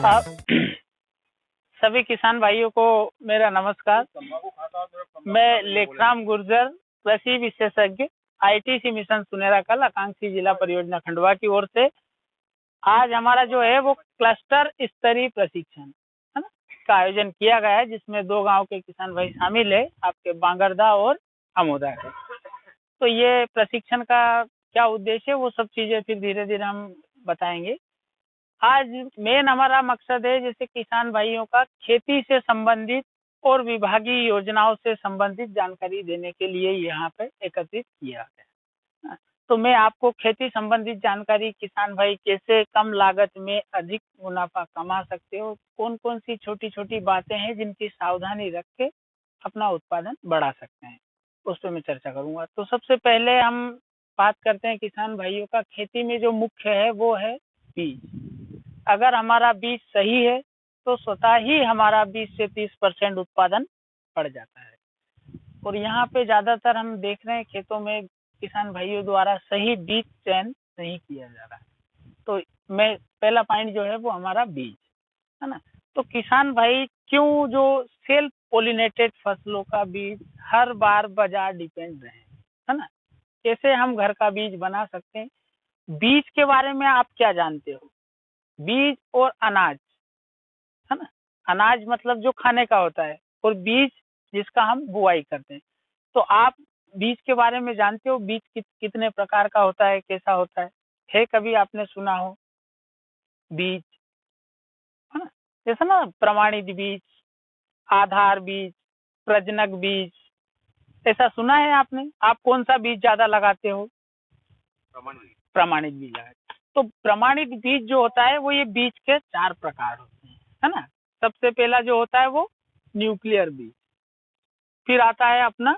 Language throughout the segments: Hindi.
आप सभी किसान भाइयों को मेरा नमस्कार। मैं लेखराम गुर्जर, कृषि विशेषज्ञ, आईटीसी मिशन सुनेराकल, आकांक्षी जिला परियोजना खंडवा की ओर से आज हमारा जो है वो क्लस्टर स्तरीय प्रशिक्षण है ना का आयोजन किया गया है, जिसमें 2 गांव के किसान भाई शामिल है, आपके बांगरदा और अमोदा है। तो ये प्रशिक्षण का क्या उद्देश्य है वो सब चीजें फिर धीरे धीरे हम बताएंगे। आज मेन हमारा मकसद है जैसे किसान भाइयों का खेती से संबंधित और विभागीय योजनाओं से संबंधित जानकारी देने के लिए यहाँ पे एकत्रित किया है। तो मैं आपको खेती संबंधित जानकारी, किसान भाई कैसे कम लागत में अधिक मुनाफा कमा सकते हो, कौन कौन सी छोटी छोटी बातें हैं जिनकी सावधानी रख के अपना उत्पादन बढ़ा सकते हैं, उस पर मैं चर्चा करूंगा। तो सबसे पहले हम बात करते हैं किसान भाइयों का खेती में जो मुख्य है वो है बीज। अगर हमारा बीज सही है तो स्वतः ही हमारा 20 से 30% उत्पादन बढ़ जाता है। और यहाँ पे ज्यादातर हम देख रहे हैं खेतों में किसान भाइयों द्वारा सही बीज चयन नहीं किया जा रहा है। तो मैं पहला पॉइंट जो है वो हमारा बीज है ना। तो किसान भाई क्यों जो सेल्फ पोलिनेटेड फसलों का बीज हर बार बाजार डिपेंड रहे है ना, कैसे हम घर का बीज बना सकते हैं। बीज के बारे में आप क्या जानते हो? बीज और अनाज है ना, अनाज मतलब जो खाने का होता है और बीज जिसका हम बुआई करते हैं। तो आप बीज के बारे में जानते हो? बीज कितने प्रकार का होता है, कैसा होता है कभी आपने सुना हो बीज है ना? जैसे ना प्रमाणित बीज, आधार बीज, प्रजनक बीज, ऐसा सुना है आपने? आप कौन सा बीज ज्यादा लगाते हो? प्रमाणित बीज लगाते। तो प्रमाणित बीज जो होता है वो ये बीज के 4 प्रकार होते हैं है ना। सबसे पहला जो होता है वो न्यूक्लियर बीज, फिर आता है अपना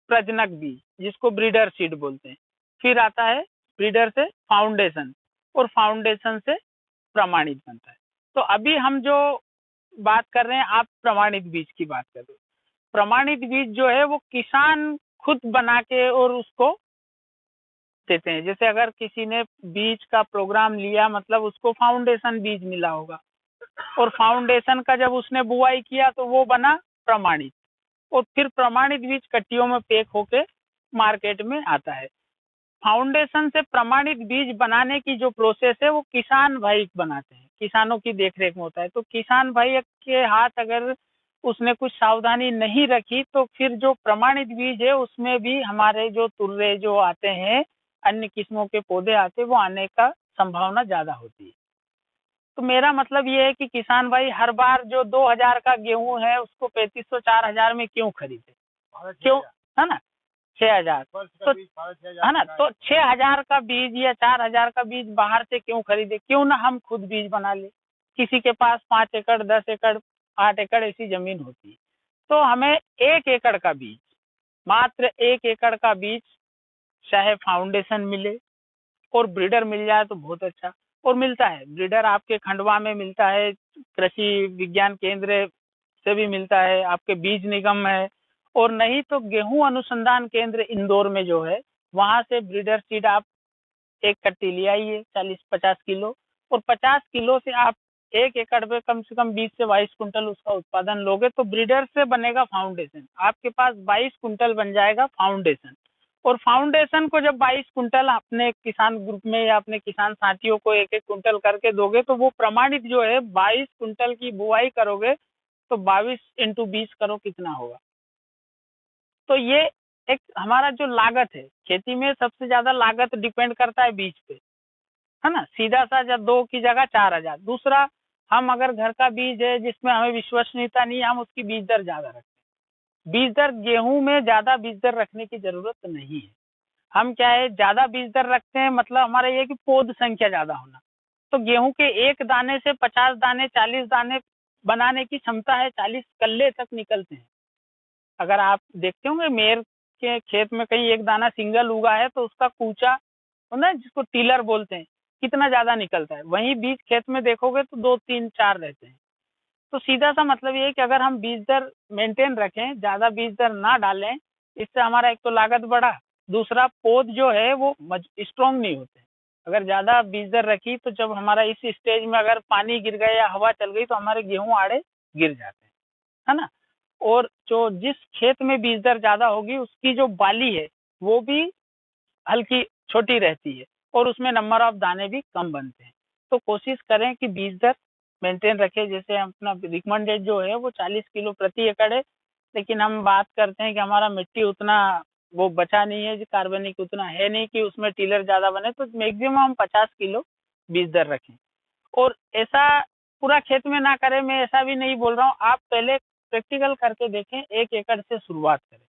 प्रजनक बीज जिसको ब्रीडर सीड बोलते हैं, फिर आता है ब्रीडर से फाउंडेशन, और फाउंडेशन से प्रमाणित बनता है। तो अभी हम जो बात कर रहे हैं, आप प्रमाणित बीज की बात कर रहे हो। प्रमाणित बीज जो है वो किसान खुद बना के और उसको देते हैं। जैसे अगर किसी ने बीज का प्रोग्राम लिया, मतलब उसको फाउंडेशन बीज मिला होगा, और फाउंडेशन का जब उसने बुआई किया तो वो बना प्रमाणित, और फिर प्रमाणित बीज कट्टियों में पैक होके मार्केट में आता है। फाउंडेशन से प्रमाणित बीज बनाने की जो प्रोसेस है वो किसान भाई बनाते हैं, किसानों की देखरेख में होता है। तो किसान भाई के हाथ अगर उसने कुछ सावधानी नहीं रखी तो फिर जो प्रमाणित बीज है उसमें भी हमारे जो तुर्रे जो आते हैं, अन्य किस्मों के पौधे आते हैं, वो आने का संभावना ज्यादा होती है। तो मेरा मतलब ये है कि किसान भाई हर बार जो 2000 का गेहूं है उसको 3500 4000 में क्यों खरीदे, क्यों है ना, 6000 तो है ना। तो 6000 का बीज या 4000 का बीज बाहर से क्यों खरीदे? क्यों ना हम खुद बीज बना ले। किसी के पास 5 एकड़ 10 एकड़ 8 एकड़ ऐसी जमीन होती है, तो हमें 1 एकड़ का बीज, मात्र 1 एकड़ का बीज, चाहे फाउंडेशन मिले और ब्रीडर मिल जाए तो बहुत अच्छा। और मिलता है ब्रीडर, आपके खंडवा में मिलता है, कृषि विज्ञान केंद्र से भी मिलता है, आपके बीज निगम है, और नहीं तो गेहूं अनुसंधान केंद्र इंदौर में जो है वहां से ब्रीडर सीड आप 1 कट्टी ले आइए 40-50 किलो, और 50 किलो से आप 1 एकड़ पे कम से कम 20 से 22 कुंटल उसका उत्पादन लोगे तो ब्रीडर से बनेगा फाउंडेशन। आपके पास 22 कुंटल बन जाएगा फाउंडेशन। और फाउंडेशन को जब 22 कुंटल अपने किसान ग्रुप में या अपने किसान साथियों को 1-1 कुंटल करके दोगे तो वो प्रमाणित जो है 22 कुंटल की बुआई करोगे तो 22 × 20 करो कितना होगा। तो ये एक हमारा जो लागत है खेती में, सबसे ज्यादा लागत डिपेंड करता है बीज पे है ना। सीधा सा जब 2 की जगह 4000। दूसरा, हम अगर घर का बीज है जिसमें हमें विश्वसनीयता नहीं है, हम उसकी बीज दर ज्यादा रखते हैं। बीज दर गेहूं में ज्यादा बीज दर रखने की जरूरत नहीं है। हम क्या है, ज्यादा बीज दर रखते हैं मतलब हमारा ये कि पौध संख्या ज्यादा होना। तो गेहूं के 1 दाने से 50 दाने 40 दाने बनाने की क्षमता है, 40 कल्ले तक निकलते हैं। अगर आप देखते होंगे मेर के खेत में कहीं 1 दाना सिंगल उगा है तो उसका कूचा ना, जिसको टीलर बोलते हैं, कितना ज्यादा निकलता है। वहीं बीज खेत में देखोगे तो 2 3 4 रहते हैं। तो सीधा सा मतलब ये है कि अगर हम बीज दर मेंटेन रखें, ज्यादा बीज दर ना डालें, इससे हमारा एक तो लागत बढ़ा, दूसरा पौध जो है वो स्ट्रॉन्ग नहीं होते। अगर ज़्यादा बीज दर रखी तो जब हमारा इस स्टेज में अगर पानी गिर गया या हवा चल गई तो हमारे गेहूं आड़े गिर जाते हैं, है ना। और जो जिस खेत में बीज दर ज़्यादा होगी उसकी जो बाली है वो भी हल्की छोटी रहती है और उसमें नंबर ऑफ दाने भी कम बनते हैं। तो कोशिश करें कि बीज दर मेंटेन रखें। जैसे अपना रिकमेंडेड जो है वो 40 किलो प्रति एकड़ है, लेकिन हम बात करते हैं कि हमारा मिट्टी उतना वो बचा नहीं है, कार्बनिक उतना है नहीं कि उसमें टिलर ज़्यादा बने, तो मैक्सिमम हम 50 किलो बीज दर रखें। और ऐसा पूरा खेत में ना करें, मैं ऐसा भी नहीं बोल रहा हूँ, आप पहले प्रैक्टिकल करके देखें, 1 एकड़ से शुरुआत करें,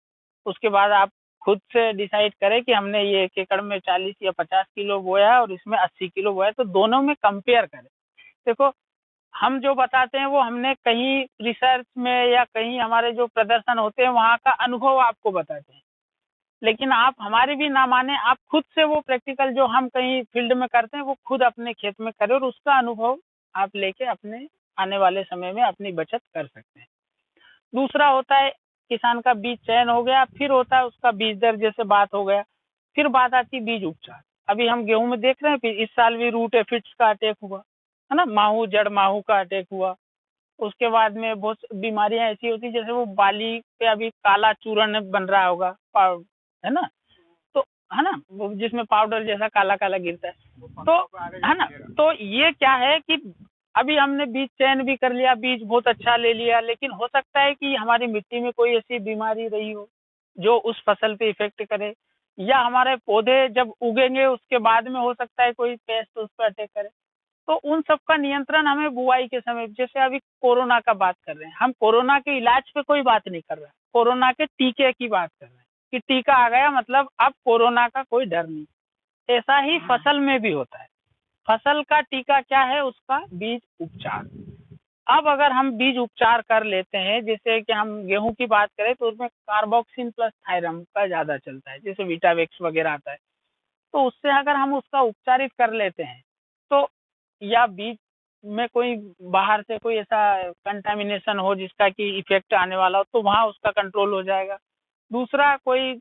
उसके बाद आप खुद से डिसाइड करें कि हमने ये 1 एकड़ में 40 या 50 किलो बोया है और इसमें 80 किलो बोया है, तो दोनों में कंपेयर करें। देखो, हम जो बताते हैं वो हमने कहीं रिसर्च में या कहीं हमारे जो प्रदर्शन होते हैं वहाँ का अनुभव आपको बताते हैं, लेकिन आप हमारे भी ना माने, आप खुद से वो प्रैक्टिकल जो हम कहीं फील्ड में करते हैं वो खुद अपने खेत में करें और उसका अनुभव आप लेके अपने आने वाले समय में अपनी बचत कर सकते हैं। दूसरा होता है किसान का बीज चयन हो गया, फिर होता है उसका बीज दर जैसे बात हो गया, फिर बात आती है बीज उपचार। अभी हम गेहूं में देख रहे हैं, फिर इस साल भी रूट एफिड्स का अटैक हुआ है ना, माहू जड़ माहू का अटैक हुआ। उसके बाद में बहुत बीमारियां ऐसी होती जैसे वो बाली पे अभी काला चूर्ण बन रहा होगा, है ना, तो है ना, वो जिसमें पाउडर जैसा काला काला गिरता है, तो है ना। तो ये क्या है कि अभी हमने बीज चयन भी कर लिया, बीज बहुत अच्छा ले लिया, लेकिन हो सकता है कि हमारी मिट्टी में कोई ऐसी बीमारी रही हो जो उस फसल पे इफेक्ट करे, या हमारे पौधे जब उगेंगे उसके बाद में हो सकता है कोई पेस्ट उस पर अटैक करे। तो उन सब का नियंत्रण हमें बुआई के समय, जैसे अभी कोरोना का बात कर रहे हैं, हम कोरोना के इलाज पे कोई बात नहीं कर रहे हैं, कोरोना के टीके की बात कर रहे हैं कि टीका आ गया मतलब अब कोरोना का कोई डर नहीं। ऐसा ही फसल में भी होता है। फसल का टीका क्या है? उसका बीज उपचार। अब अगर हम बीज उपचार कर लेते हैं, जैसे कि हम गेहूं की बात करें तो उसमें कार्बोक्सिन प्लस थायरम का ज्यादा चलता है, जैसे विटावेक्स वगैरह आता है, तो उससे अगर हम उसका उपचारित कर लेते हैं तो, या बीज में कोई बाहर से कोई ऐसा कंटामिनेशन हो जिसका कि इफेक्ट आने वाला हो, तो वहाँ उसका कंट्रोल हो जाएगा। दूसरा, कोई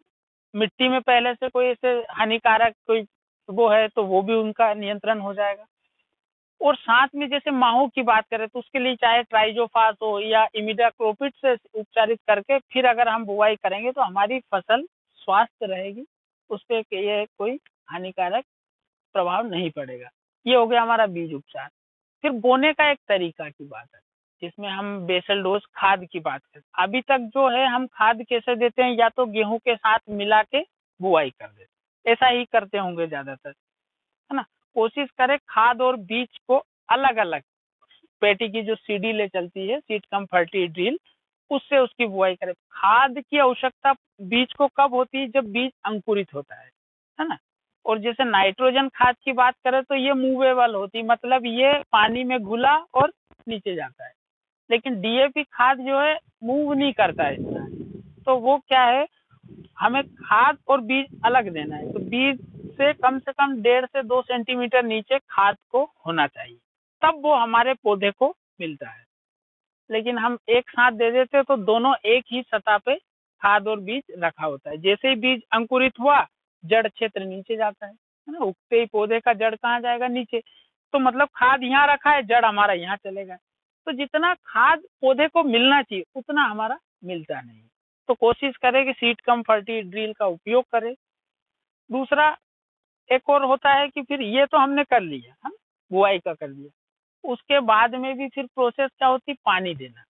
मिट्टी में पहले से कोई ऐसे हानिकारक कोई वो है तो वो भी उनका नियंत्रण हो जाएगा। और साथ में जैसे माहू की बात करें तो उसके लिए चाहे ट्राइजोफास हो या इमिडाक्लोपिड से उपचारित करके फिर अगर हम बुआई करेंगे तो हमारी फसल स्वस्थ रहेगी, उस पर ये कोई हानिकारक प्रभाव नहीं पड़ेगा। ये हो गया हमारा बीज उपचार। फिर बोने का एक तरीका की बात है जिसमें हम बेसल डोज खाद की बात करते हैं। अभी तक जो है हम खाद कैसे देते हैं, या तो गेहूं के साथ मिला के बुआई कर देते हैं, ऐसा ही करते होंगे ज्यादातर, है ना। कोशिश करें खाद और बीज को अलग अलग, पेटी की जो सीडी ले चलती है, सीड कम फर्टी ड्रिल, उससे उसकी बुआई करें। खाद की आवश्यकता बीज को कब होती है? जब बीज अंकुरित होता है ना। और जैसे नाइट्रोजन खाद की बात करें तो ये मूवेबल होती, मतलब ये पानी में घुला और नीचे जाता है, लेकिन डीएपी खाद जो है मूव नहीं करता है इतना। तो वो क्या है, हमें खाद और बीज अलग देना है, तो बीज से कम 1.5 से 2 सेंटीमीटर नीचे खाद को होना चाहिए, तब वो हमारे पौधे को मिलता है। लेकिन हम एक साथ दे देते हैं तो दोनों एक ही सतह पे खाद और बीज रखा होता है। जैसे ही बीज अंकुरित हुआ, जड़ क्षेत्र नीचे जाता है ना, उगते ही पौधे का जड़ कहाँ जाएगा? नीचे। तो मतलब खाद यहाँ रखा है, जड़ हमारा यहाँ चलेगा। तो जितना खाद पौधे को मिलना चाहिए उतना हमारा मिलता नहीं। तो कोशिश करें कि सीड कम फर्टी ड्रिल का उपयोग करें। दूसरा, एक और होता है कि फिर ये तो हमने कर लिया, हाँ, बुआई का कर लिया, उसके बाद में भी फिर प्रोसेस क्या होती? पानी देना।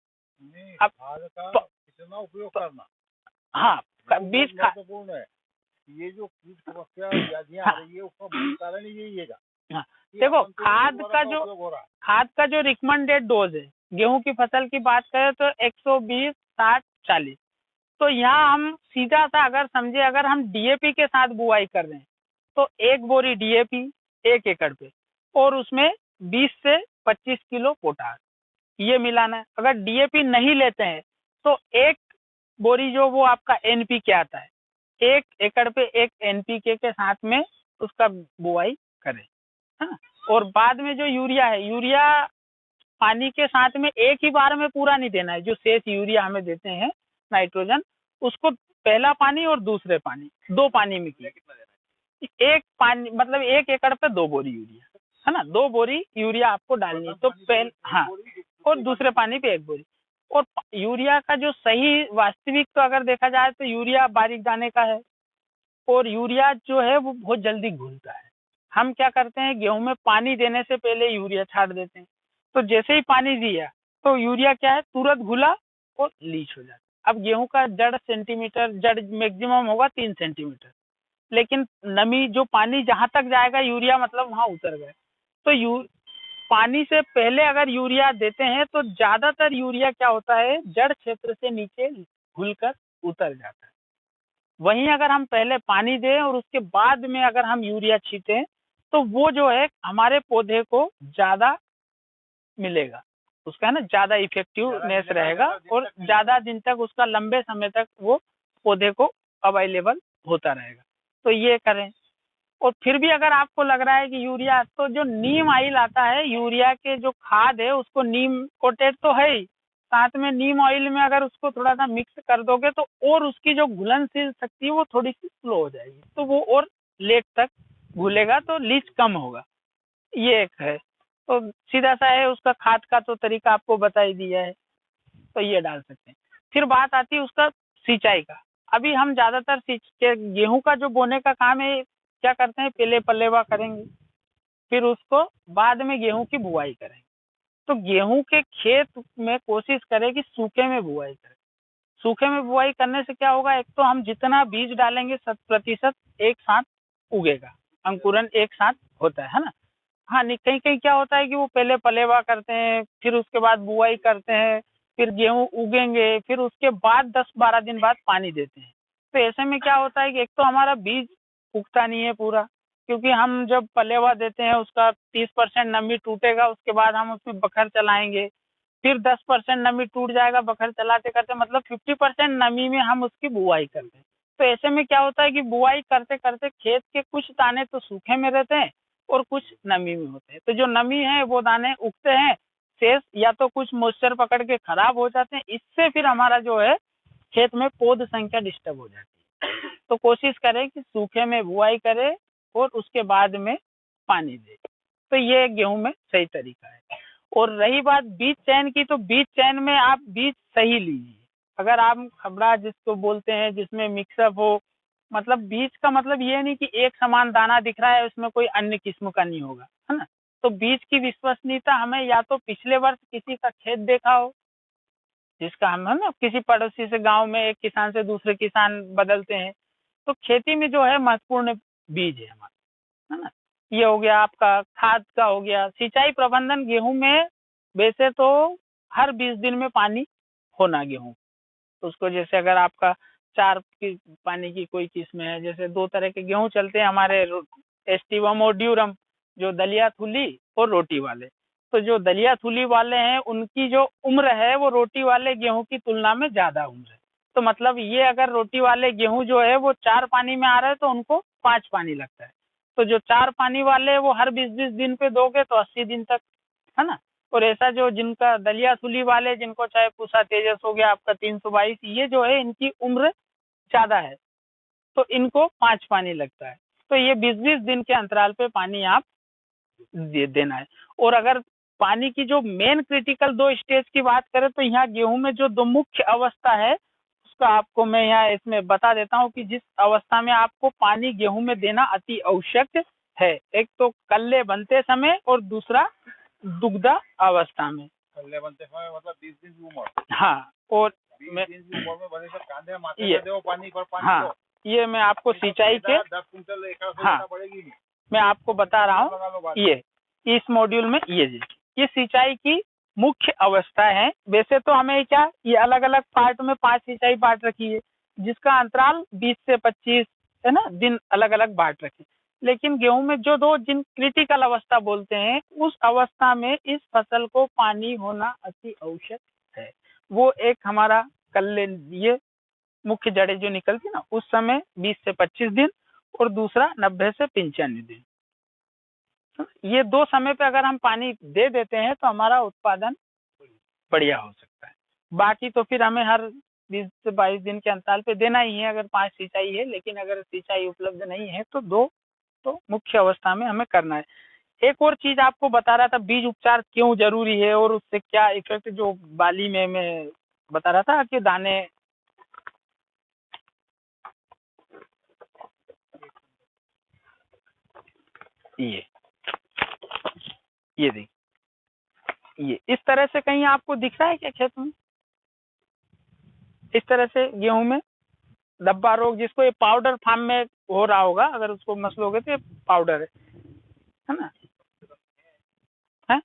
अब खाद का कितना उपयोग करना, हाँ, बीज महत्वपूर्ण है। ये जो कीट समस्या व्याधियां आ रही है उसका मूल कारण यही है। हाँ, देखो, खाद का जो रिकमेंडेड डोज है, गेहूं की फसल की बात करें तो 120, 60, 40। तो यहाँ हम सीधा सा अगर समझे, अगर हम डीएपी के साथ बुआई कर रहे हैं तो 1 बोरी डीएपी 1 एकड़ पे, और उसमें 20 से 25 किलो पोटाश, ये मिलाना है। अगर डीएपी नहीं लेते हैं तो 1 बोरी जो वो आपका एनपीके आता है, 1 एकड़ पे 1 एनपीके के साथ में उसका बुआई करें, हाँ। और बाद में जो यूरिया है, यूरिया पानी के साथ में एक ही बार में पूरा नहीं देना है। जो शेष यूरिया हमें देते हैं नाइट्रोजन, उसको पहला पानी और दूसरे पानी, 2 पानी में किया, एक पानी मतलब 1 एकड़ पे 2 बोरी यूरिया, है ना, 2 बोरी यूरिया आपको डालनी है। तो पहले हाँ, और दूसरे पानी पे 1 बोरी। और यूरिया का जो सही वास्तविक तो अगर देखा जाए तो यूरिया बारीक दाने का है, और यूरिया जो है वो बहुत जल्दी घुलता है। हम क्या करते हैं, गेहूं में पानी देने से पहले यूरिया छाट देते हैं, तो जैसे ही पानी दिया तो यूरिया क्या है, तुरंत घुला और लीच हो जाता है। अब गेहूं का जड़ सेंटीमीटर, जड़ मैक्सिमम होगा 3 सेंटीमीटर, लेकिन नमी जो पानी जहां तक जाएगा यूरिया मतलब वहां उतर गए। तो पानी से पहले अगर यूरिया देते हैं तो ज्यादातर यूरिया क्या होता है, जड़ क्षेत्र से नीचे घुलकर उतर जाता है। वहीं अगर हम पहले पानी दें और उसके बाद में अगर हम यूरिया छींटें तो वो जो है हमारे पौधे को ज्यादा मिलेगा, उसका है ना ज्यादा इफेक्टिवनेस रहेगा, और ज्यादा दिन तक उसका, लंबे समय तक वो पौधे को अवेलेबल होता रहेगा। तो ये करें। और फिर भी अगर आपको लग रहा है कि यूरिया, तो जो नीम ऑयल आता है, यूरिया के जो खाद है उसको नीम कोटेड तो है ही, साथ में नीम ऑयल में अगर उसको थोड़ा सा मिक्स कर दोगे तो और उसकी जो घुलनशील शक्ति है वो थोड़ी सी स्लो हो जाएगी, तो वो और लेट तक घुलेगा, तो लीच कम होगा। ये एक है। तो सीधा सा है, उसका खाद का तो तरीका आपको बता ही दिया है, तो ये डाल सकते हैं। फिर बात आती है उसका सिंचाई का। अभी हम ज्यादातर गेहूं का जो बोने का काम है, क्या करते हैं, पहले पल्लेवा करेंगे, फिर उसको बाद में गेहूं की बुआई करेंगे। तो गेहूं के खेत में कोशिश करें कि सूखे में बुआई करें। सूखे में बुआई करने से क्या होगा, एक तो हम जितना बीज डालेंगे 100% एक साथ उगेगा, अंकुरन एक साथ होता है ना। हाँ, नहीं, कहीं कहीं क्या होता है कि वो पहले पलेवा करते हैं, फिर उसके बाद बुआई करते हैं, फिर गेहूं उगेंगे, फिर उसके बाद 10-12 दिन बाद पानी देते हैं। तो ऐसे में क्या होता है कि एक तो हमारा बीज उगता नहीं है पूरा, क्योंकि हम जब पलेवा देते हैं उसका 30% नमी टूटेगा, उसके बाद हम उसमें बखर चलाएंगे, फिर 10% नमी टूट जाएगा बखर चलाते करते, मतलब 50% नमी में हम उसकी बुआई करते हैं। तो ऐसे में क्या होता है कि बुआई करते करते खेत के कुछ दाने तो सूखे में रहते हैं और कुछ नमी में होते हैं। तो जो नमी है वो दाने उगते हैं, शेष या तो कुछ मॉइस्चर पकड़ के खराब हो जाते हैं, इससे फिर हमारा जो है खेत में पौध संख्या डिस्टर्ब हो जाती है। तो कोशिश करें कि सूखे में बुआई करें और उसके बाद में पानी दें। तो ये गेहूं में सही तरीका है। और रही बात बीज चयन की, तो बीज चयन में आप बीज सही लीजिए। अगर आप खबड़ा जिसको बोलते हैं, जिसमें मिक्सअप हो, मतलब बीज का मतलब ये नहीं कि एक समान दाना दिख रहा है उसमें कोई अन्य किस्म का नहीं होगा, है ना। तो बीज की विश्वसनीयता हमें या तो पिछले वर्ष किसी का खेत देखा हो, जिसका हम है ना किसी पड़ोसी से, गांव में एक किसान से दूसरे किसान बदलते हैं, तो खेती में जो है महत्वपूर्ण बीज है हमारा, है ना। ये हो गया आपका, खाद का हो गया। सिंचाई प्रबंधन गेहूं में वैसे तो हर 20 दिन में पानी होना गेहूं, तो उसको जैसे अगर आपका 4 की पानी की कोई किस्म है, जैसे 2 तरह के गेहूं चलते हैं हमारे, एस्टिवम और ड्यूरम, जो दलिया थुली और रोटी वाले। तो जो दलिया थुली वाले हैं उनकी जो उम्र है वो रोटी वाले गेहूं की तुलना में ज्यादा उम्र है। तो मतलब ये, अगर रोटी वाले गेहूं जो है वो 4 पानी में आ रहे हैं तो उनको 5 पानी लगता है। तो जो 4 पानी वाले वो हर 20-20 दिन पे दोगे तो 80 दिन तक, है ना। और ऐसा जो जिनका दलिया थुली वाले, जिनको चाहे पूसा तेजस हो गया आपका 322, ये जो है इनकी उम्र ज्यादा है, तो इनको 5 पानी लगता है। तो ये 20-20 दिन के अंतराल पे पानी आप देना है। और अगर पानी की जो मेन क्रिटिकल 2 स्टेज की बात करें तो यहाँ गेहूं में जो 2 मुख्य अवस्था है उसका आपको मैं यहाँ इसमें बता देता हूँ कि जिस अवस्था में आपको पानी गेहूं में देना अति आवश्यक है। एक तो कल्ले बनते समय और दूसरा दुग्धा अवस्था में। कल्ले बनते समय मतलब 20 दिन की उम्र। हाँ, और 20 दिन की उम्र में बने से कांधे माथे ये, में दो पानी पर पानी हाँ, दो। ये मैं आपको सिंचाई के 10 कुंटल एकड़ से हाँ, ज्यादा बढ़ेगी नहीं। मैं आपको बता रहा हूँ, ये इस मॉड्यूल में ये सिंचाई की मुख्य अवस्था है। वैसे तो हमें क्या, ये अलग अलग पार्ट में 5 सिंचाई बांट रखी है, जिसका अंतराल 20 से 25 है ना दिन अलग अलग बांट रखी। लेकिन गेहूं में जो 2 जिन क्रिटिकल अवस्था बोलते हैं, उस अवस्था में इस फसल को पानी होना अति आवश्यक है। वो एक हमारा कल्ले, ये मुख्य जड़ें जो निकलती ना उस समय 20 से 25 दिन, और दूसरा 90 से 95 दिन। ये 2 समय पे अगर हम पानी दे देते हैं तो हमारा उत्पादन बढ़िया हो सकता है। बाकी तो फिर हमें हर 20 से 22 दिन के अंतराल पे देना ही है, अगर 5 सिंचाई है। लेकिन अगर सिंचाई उपलब्ध नहीं है तो 2 तो मुख्य अवस्था में हमें करना है। एक और चीज आपको बता रहा था, बीज उपचार क्यों जरूरी है और उससे क्या इफेक्ट, जो बाली में मैं बता रहा था कि दाने, ये देखिए, ये इस तरह से कहीं आपको दिख रहा है क्या खेत में? इस तरह से गेहूं में धब्बा रोग, जिसको ये पाउडर फॉर्म में हो रहा होगा, अगर उसको मसलोगे तो ये पाउडर है ना, है?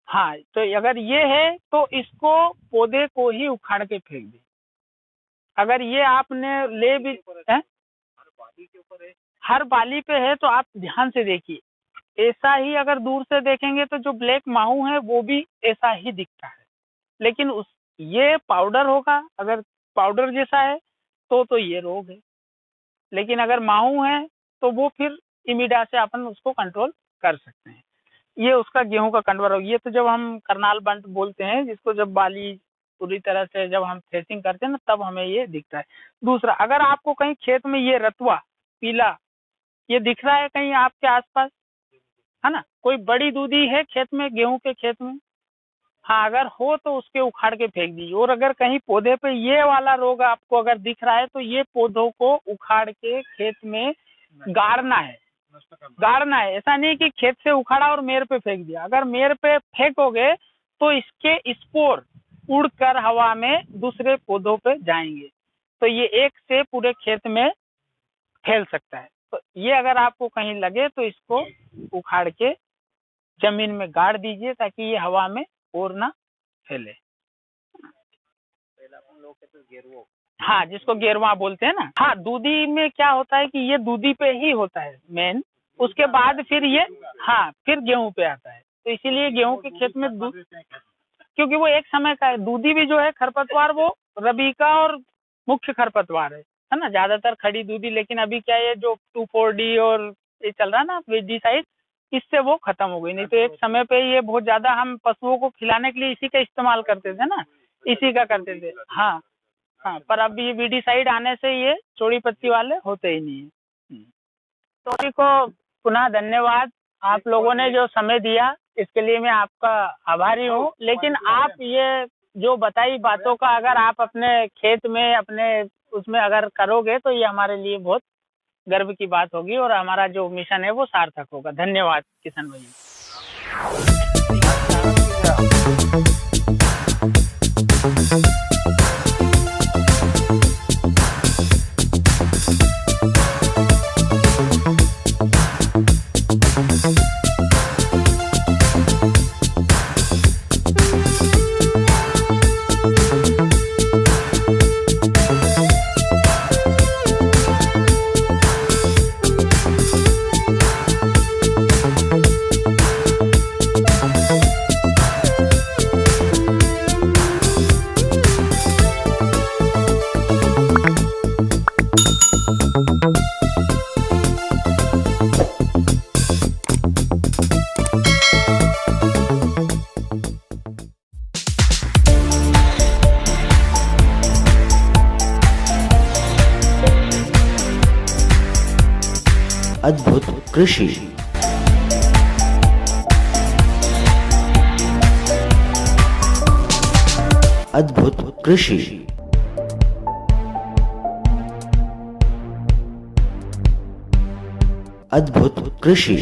हाँ, तो अगर ये है तो इसको पौधे को ही उखाड़ के फेंक दे। अगर ये आपने ले भी है, हर बाली पे है, तो आप ध्यान से देखिए, ऐसा ही अगर दूर से देखेंगे तो जो ब्लैक माहू है वो भी ऐसा ही दिखता है, लेकिन उस ये पाउडर होगा, अगर पाउडर जैसा है तो ये रोग है, लेकिन अगर माहू है तो वो फिर इमिडा से अपन उसको कंट्रोल कर सकते हैं। ये उसका गेहूं का कंट्रोल हो। ये तो जब हम करनाल बंट बोलते हैं, जिसको जब बाली पूरी तरह से जब हम थ्रेसिंग करते हैं ना, तब हमें ये दिखता है। दूसरा, अगर आपको कहीं खेत में ये रतुआ पीला ये दिख रहा है कहीं आपके आसपास, है ना, कोई बड़ी दूधी है खेत में, गेहूं के खेत में, हाँ, अगर हो तो उसके उखाड़ के फेंक दीजिए। और अगर कहीं पौधे पे ये वाला रोग आपको अगर दिख रहा है तो ये पौधों को उखाड़ के खेत में गाड़ना है, गाड़ना है। ऐसा नहीं कि खेत से उखाड़ा और मेर पे फेंक दिया। अगर मेर पे फेंकोगे तो इसके स्पोर उड़कर हवा में दूसरे पौधों पे जाएंगे, तो ये एक से पूरे खेत में फैल सकता है। तो ये अगर आपको कहीं लगे तो इसको उखाड़ के जमीन में गाड़ दीजिए, ताकि ये हवा में और ना फैले। हाँ, जिसको गेरवा बोलते हैं ना। हाँ, दूधी में क्या होता है कि ये दूधी पे ही होता है मेन, उसके बाद फिर ये, हाँ, फिर गेहूं पे आता है। तो इसीलिए गेहूं के खेत में क्योंकि वो एक समय का है। दूधी भी जो है खरपतवार, वो रबी का और मुख्य खरपतवार है ना, ज्यादातर खड़ी दूधी। लेकिन अभी क्या है, जो 2,4-D और ये चल रहा है ना वीडीसाइड, इससे वो खत्म हो गई। नहीं तो एक समय पे ये बहुत ज्यादा हम पशुओं को खिलाने के लिए इसी का इस्तेमाल करते थे ना, इसी का करते थे। हाँ हाँ, पर अब ये वीडीसाइड आने से ये चौड़ी पत्ती वाले होते ही नहीं है। तो सभी को पुनः धन्यवाद, आप लोगों ने जो समय दिया इसके लिए मैं आपका आभारी हूँ। लेकिन आप ये जो बताई बातों का अगर आप अपने खेत में, अपने उसमें अगर करोगे तो ये हमारे लिए बहुत गर्व की बात होगी और हमारा जो मिशन है वो सार्थक होगा। धन्यवाद किशन भैया। अद्भुत कृषि। अद्भुत कृषि। अद्भुत कृषि।